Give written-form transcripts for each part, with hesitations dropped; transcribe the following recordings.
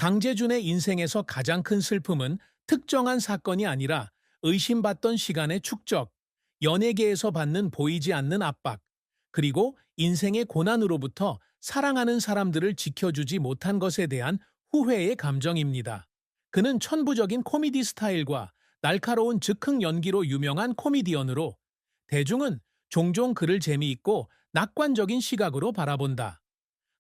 강재준의 인생에서 가장 큰 슬픔은 특정한 사건이 아니라 의심받던 시간의 축적, 연예계에서 받는 보이지 않는 압박, 그리고 인생의 고난으로부터 사랑하는 사람들을 지켜주지 못한 것에 대한 후회의 감정입니다. 그는 천부적인 코미디 스타일과 날카로운 즉흥 연기로 유명한 코미디언으로 대중은 종종 그를 재미있고 낙관적인 시각으로 바라본다.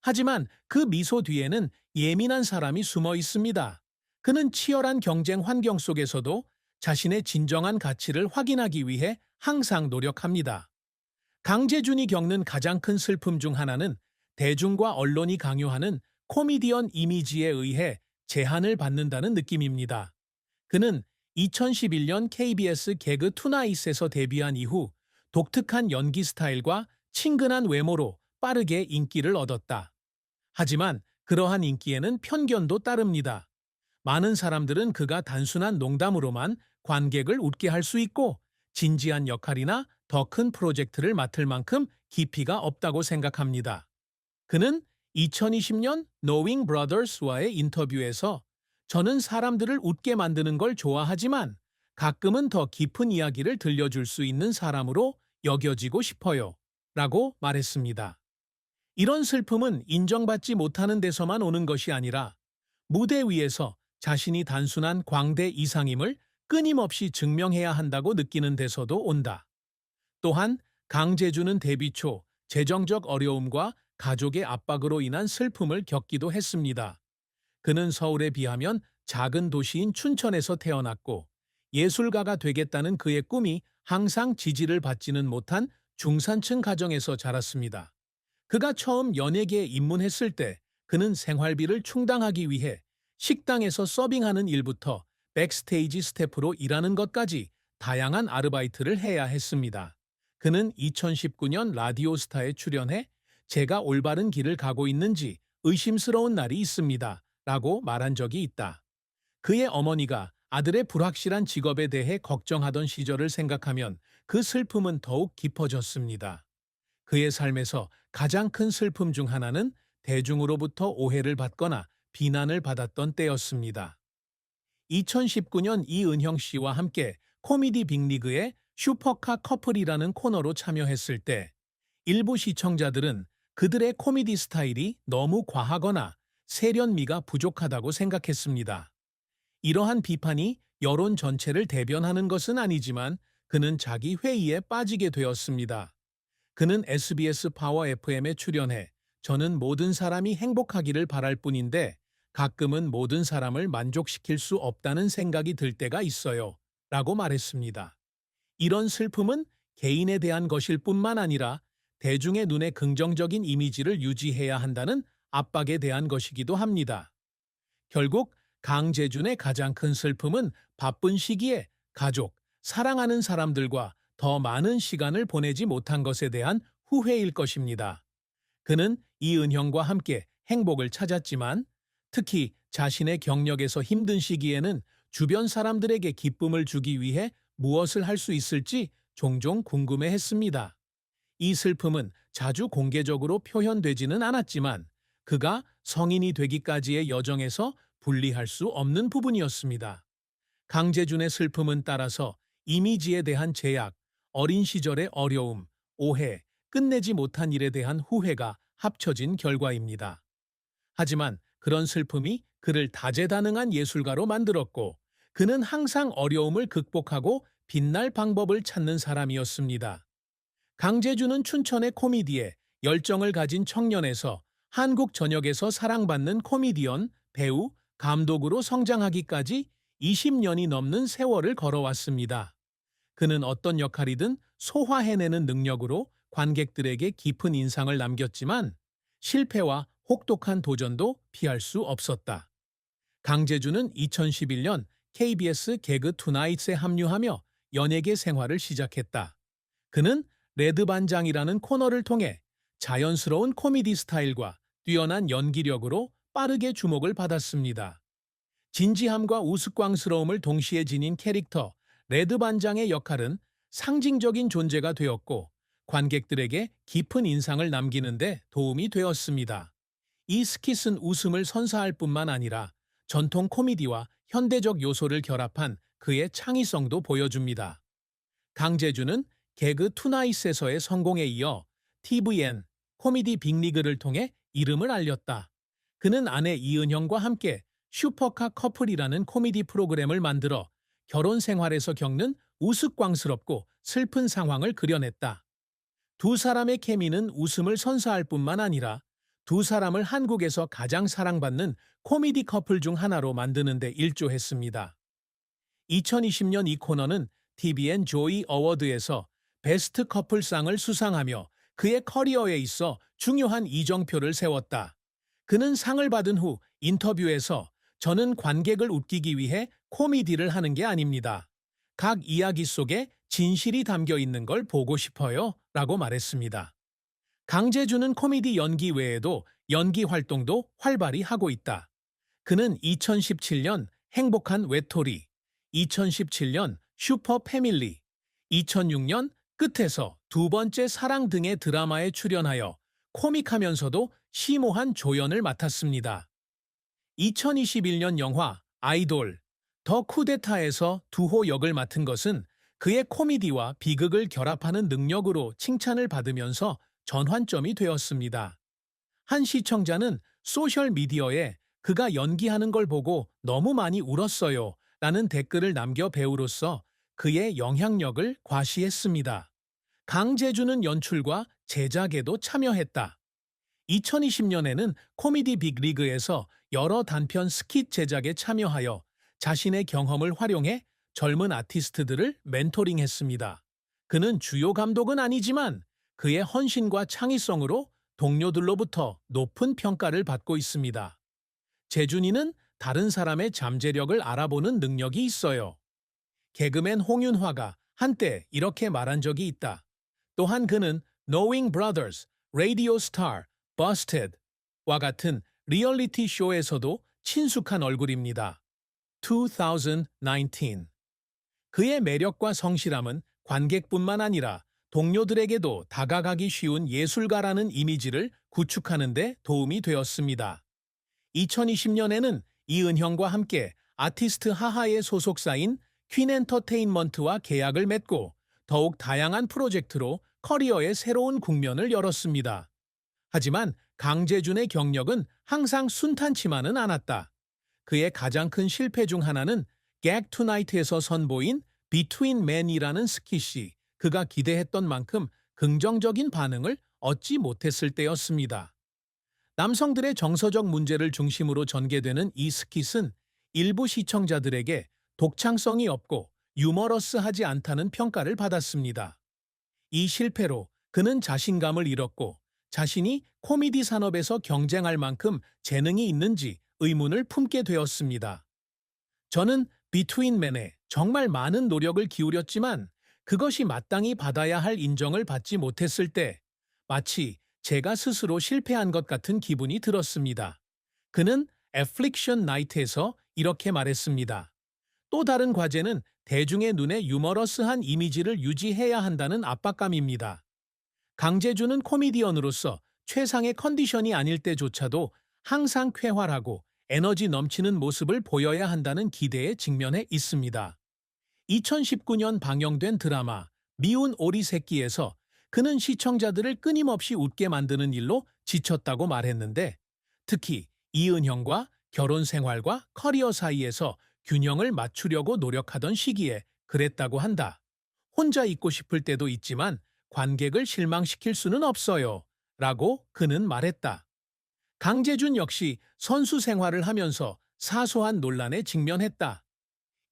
하지만 그 미소 뒤에는 예민한 사람이 숨어 있습니다. 그는 치열한 경쟁 환경 속에서도 자신의 진정한 가치를 확인하기 위해 항상 노력합니다. 강재준이 겪는 가장 큰 슬픔 중 하나는 대중과 언론이 강요하는 코미디언 이미지에 의해 제한을 받는다는 느낌입니다. 그는 2011년 KBS 개그 투나잇에서 데뷔한 이후 독특한 연기 스타일과 친근한 외모로 빠르게 인기를 얻었다. 하지만 그러한 인기에는 편견도 따릅니다. 많은 사람들은 그가 단순한 농담으로만 관객을 웃게 할 수 있고 진지한 역할이나 더 큰 프로젝트를 맡을 만큼 깊이가 없다고 생각합니다. 그는 2020년 노잉 브라더스와의 인터뷰에서 저는 사람들을 웃게 만드는 걸 좋아하지만 가끔은 더 깊은 이야기를 들려줄 수 있는 사람으로 여겨지고 싶어요. 라고 말했습니다. 이런 슬픔은 인정받지 못하는 데서만 오는 것이 아니라 무대 위에서 자신이 단순한 광대 이상임을 끊임없이 증명해야 한다고 느끼는 데서도 온다. 또한 강재준은 데뷔 초 재정적 어려움과 가족의 압박으로 인한 슬픔을 겪기도 했습니다. 그는 서울에 비하면 작은 도시인 춘천에서 태어났고 예술가가 되겠다는 그의 꿈이 항상 지지를 받지는 못한 중산층 가정에서 자랐습니다. 그가 처음 연예계에 입문했을 때 그는 생활비를 충당하기 위해 식당에서 서빙하는 일부터 백스테이지 스태프로 일하는 것까지 다양한 아르바이트를 해야 했습니다. 그는 2019년 라디오스타에 출연해 제가 올바른 길을 가고 있는지 의심스러운 날이 있습니다. 라고 말한 적이 있다. 그의 어머니가 아들의 불확실한 직업에 대해 걱정하던 시절을 생각하면 그 슬픔은 더욱 깊어졌습니다. 그의 삶에서 가장 큰 슬픔 중 하나는 대중으로부터 오해를 받거나 비난을 받았던 때였습니다. 2019년 이은형 씨와 함께 코미디 빅리그의 슈퍼카 커플이라는 코너로 참여했을 때 일부 시청자들은 그들의 코미디 스타일이 너무 과하거나 세련미가 부족하다고 생각했습니다. 이러한 비판이 여론 전체를 대변하는 것은 아니지만 그는 자기 회의에 빠지게 되었습니다. 그는 SBS 파워 FM에 출연해 저는 모든 사람이 행복하기를 바랄 뿐인데 가끔은 모든 사람을 만족시킬 수 없다는 생각이 들 때가 있어요. 라고 말했습니다. 이런 슬픔은 개인에 대한 것일 뿐만 아니라 대중의 눈에 긍정적인 이미지를 유지해야 한다는 압박에 대한 것이기도 합니다. 결국 강재준의 가장 큰 슬픔은 바쁜 시기에 가족, 사랑하는 사람들과 더 많은 시간을 보내지 못한 것에 대한 후회일 것입니다. 그는 이은형과 함께 행복을 찾았지만 특히 자신의 경력에서 힘든 시기에는 주변 사람들에게 기쁨을 주기 위해 무엇을 할 수 있을지 종종 궁금해했습니다. 이 슬픔은 자주 공개적으로 표현되지는 않았지만 그가 성인이 되기까지의 여정에서 분리할 수 없는 부분이었습니다. 강재준의 슬픔은 따라서 이미지에 대한 제약, 어린 시절의 어려움, 오해, 끝내지 못한 일에 대한 후회가 합쳐진 결과입니다. 하지만 그런 슬픔이 그를 다재다능한 예술가로 만들었고 그는 항상 어려움을 극복하고 빛날 방법을 찾는 사람이었습니다. 강재준은 춘천의 코미디에 열정을 가진 청년에서 한국 전역에서 사랑받는 코미디언, 배우, 감독으로 성장하기까지 20년이 넘는 세월을 걸어왔습니다. 그는 어떤 역할이든 소화해내는 능력으로 관객들에게 깊은 인상을 남겼지만 실패와 혹독한 도전도 피할 수 없었다. 강재준은 2011년 KBS 개그 투나잇에 합류하며 연예계 생활을 시작했다. 그는 레드반장이라는 코너를 통해 자연스러운 코미디 스타일과 뛰어난 연기력으로 빠르게 주목을 받았습니다. 진지함과 우스꽝스러움을 동시에 지닌 캐릭터 레드반장의 역할은 상징적인 존재가 되었고 관객들에게 깊은 인상을 남기는 데 도움이 되었습니다. 이 스킷은 웃음을 선사할 뿐만 아니라 전통 코미디와 현대적 요소를 결합한 그의 창의성도 보여줍니다. 강재준은 개그 투나잇에서의 성공에 이어 TVN, 코미디 빅리그를 통해 이름을 알렸다. 그는 아내 이은영과 함께 슈퍼카 커플이라는 코미디 프로그램을 만들어 결혼 생활에서 겪는 우스꽝스럽고 슬픈 상황을 그려냈다. 두 사람의 케미는 웃음을 선사할 뿐만 아니라 두 사람을 한국에서 가장 사랑받는 코미디 커플 중 하나로 만드는 데 일조했습니다. 2020년 이 코너는 TVN 조이 어워드에서 베스트 커플상을 수상하며 그의 커리어에 있어 중요한 이정표를 세웠다. 그는 상을 받은 후 인터뷰에서 저는 관객을 웃기기 위해 코미디를 하는 게 아닙니다. 각 이야기 속에 진실이 담겨 있는 걸 보고 싶어요. 라고 말했습니다. 강재준은 코미디 연기 외에도 연기 활동도 활발히 하고 있다. 그는 2017년 행복한 외톨이, 2017년 슈퍼 패밀리, 2006년 끝에서 두 번째 사랑 등의 드라마에 출연하여 코믹하면서도 심오한 조연을 맡았습니다. 2021년 영화 아이돌, 더 쿠데타에서 두호 역을 맡은 것은 그의 코미디와 비극을 결합하는 능력으로 칭찬을 받으면서 전환점이 되었습니다. 한 시청자는 소셜미디어에 그가 연기하는 걸 보고 너무 많이 울었어요 라는 댓글을 남겨 배우로서 그의 영향력을 과시했습니다. 강재준은 연출과 제작에도 참여했다. 2020년에는 코미디 빅리그에서 여러 단편 스킷 제작에 참여하여 자신의 경험을 활용해 젊은 아티스트들을 멘토링했습니다. 그는 주요 감독은 아니지만 그의 헌신과 창의성으로 동료들로부터 높은 평가를 받고 있습니다. 재준이는 다른 사람의 잠재력을 알아보는 능력이 있어요. 개그맨 홍윤화가 한때 이렇게 말한 적이 있다. 또한 그는 Knowing Brothers, Radio Star, Busted 와 같은 리얼리티 쇼에서도 친숙한 얼굴입니다. 2019. 그의 매력과 성실함은 관객뿐만 아니라 동료들에게도 다가가기 쉬운 예술가라는 이미지를 구축하는 데 도움이 되었습니다. 2020년에는 이은형과 함께 아티스트 하하의 소속사인 퀸엔터테인먼트와 계약을 맺고 더욱 다양한 프로젝트로 커리어의 새로운 국면을 열었습니다. 하지만 강재준의 경력은 항상 순탄치만은 않았다. 그의 가장 큰 실패 중 하나는 Gag Tonight에서 선보인 Between Men이라는 스킷이 그가 기대했던 만큼 긍정적인 반응을 얻지 못했을 때였습니다. 남성들의 정서적 문제를 중심으로 전개되는 이 스킷은 일부 시청자들에게 독창성이 없고 유머러스하지 않다는 평가를 받았습니다. 이 실패로 그는 자신감을 잃었고 자신이 코미디 산업에서 경쟁할 만큼 재능이 있는지 의문을 품게 되었습니다. 저는 Between Men에 정말 많은 노력을 기울였지만 그것이 마땅히 받아야 할 인정을 받지 못했을 때 마치 제가 스스로 실패한 것 같은 기분이 들었습니다. 그는 Affliction Night에서 이렇게 말했습니다. 또 다른 과제는 대중의 눈에 유머러스한 이미지를 유지해야 한다는 압박감입니다. 강재준은 코미디언으로서 최상의 컨디션이 아닐 때조차도 항상 쾌활하고 에너지 넘치는 모습을 보여야 한다는 기대에 직면해 있습니다. 2019년 방영된 드라마 미운 오리 새끼에서 그는 시청자들을 끊임없이 웃게 만드는 일로 지쳤다고 말했는데 특히 이은형과 결혼 생활과 커리어 사이에서 균형을 맞추려고 노력하던 시기에 그랬다고 한다. 혼자 있고 싶을 때도 있지만 관객을 실망시킬 수는 없어요. 라고 그는 말했다. 강재준 역시 선수 생활을 하면서 사소한 논란에 직면했다.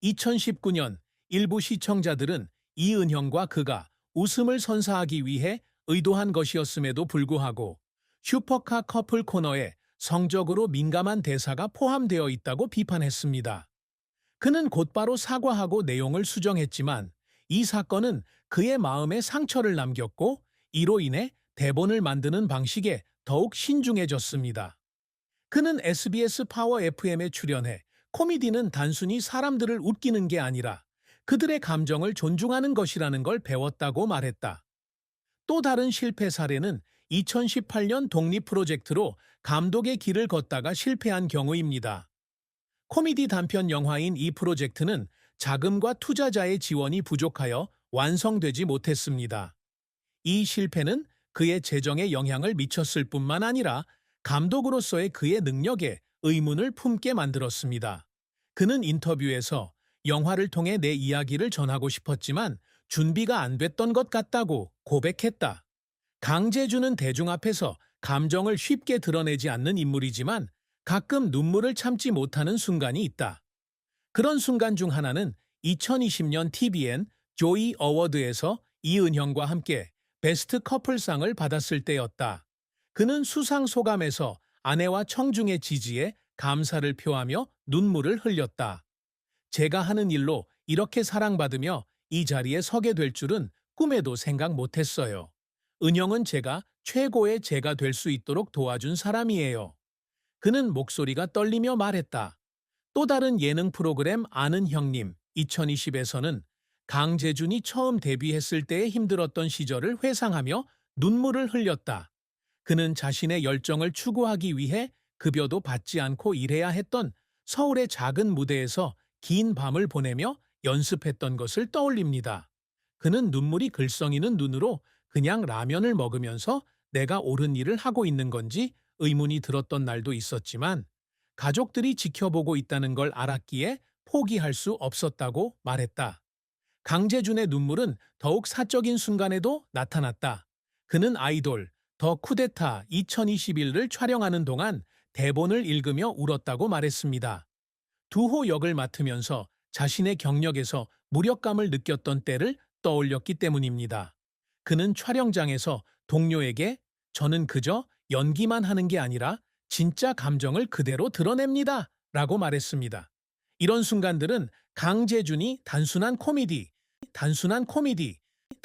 2019년 일부 시청자들은 이은형과 그가 웃음을 선사하기 위해 의도한 것이었음에도 불구하고 슈퍼카 커플 코너에 성적으로 민감한 대사가 포함되어 있다고 비판했습니다. 그는 곧바로 사과하고 내용을 수정했지만 이 사건은 그의 마음에 상처를 남겼고 이로 인해 대본을 만드는 방식에 더욱 신중해졌습니다. 그는 SBS 파워 FM에 출연해 코미디는 단순히 사람들을 웃기는 게 아니라 그들의 감정을 존중하는 것이라는 걸 배웠다고 말했다. 또 다른 실패 사례는 2018년 독립 프로젝트로 감독의 길을 걷다가 실패한 경우입니다. 코미디 단편 영화인 이 프로젝트는 자금과 투자자의 지원이 부족하여 완성되지 못했습니다. 이 실패는 그의 재정에 영향을 미쳤을 뿐만 아니라 감독으로서의 그의 능력에 의문을 품게 만들었습니다. 그는 인터뷰에서 영화를 통해 내 이야기를 전하고 싶었지만 준비가 안 됐던 것 같다고 고백했다. 강재준은 대중 앞에서 감정을 쉽게 드러내지 않는 인물이지만 가끔 눈물을 참지 못하는 순간이 있다. 그런 순간 중 하나는 2020년 TVN 조이 어워드에서 이은형과 함께 베스트 커플상을 받았을 때였다. 그는 수상 소감에서 아내와 청중의 지지에 감사를 표하며 눈물을 흘렸다. 제가 하는 일로 이렇게 사랑받으며 이 자리에 서게 될 줄은 꿈에도 생각 못했어요. 은영은 제가 최고의 제가 될 수 있도록 도와준 사람이에요. 그는 목소리가 떨리며 말했다. 또 다른 예능 프로그램 아는 형님 2020에서는 강재준이 처음 데뷔했을 때의 힘들었던 시절을 회상하며 눈물을 흘렸다. 그는 자신의 열정을 추구하기 위해 급여도 받지 않고 일해야 했던 서울의 작은 무대에서 긴 밤을 보내며 연습했던 것을 떠올립니다. 그는 눈물이 글썽이는 눈으로 그냥 라면을 먹으면서 내가 옳은 일을 하고 있는 건지 의문이 들었던 날도 있었지만 가족들이 지켜보고 있다는 걸 알았기에 포기할 수 없었다고 말했다. 강재준의 눈물은 더욱 사적인 순간에도 나타났다. 그는 아이돌 더 쿠데타 2021을 촬영하는 동안 대본을 읽으며 울었다고 말했습니다. 두호 역을 맡으면서 자신의 경력에서 무력감을 느꼈던 때를 떠올렸기 때문입니다. 그는 촬영장에서 동료에게 저는 그저 연기만 하는 게 아니라 진짜 감정을 그대로 드러냅니다. 라고 말했습니다. 이런 순간들은 강재준이 단순한 코미디,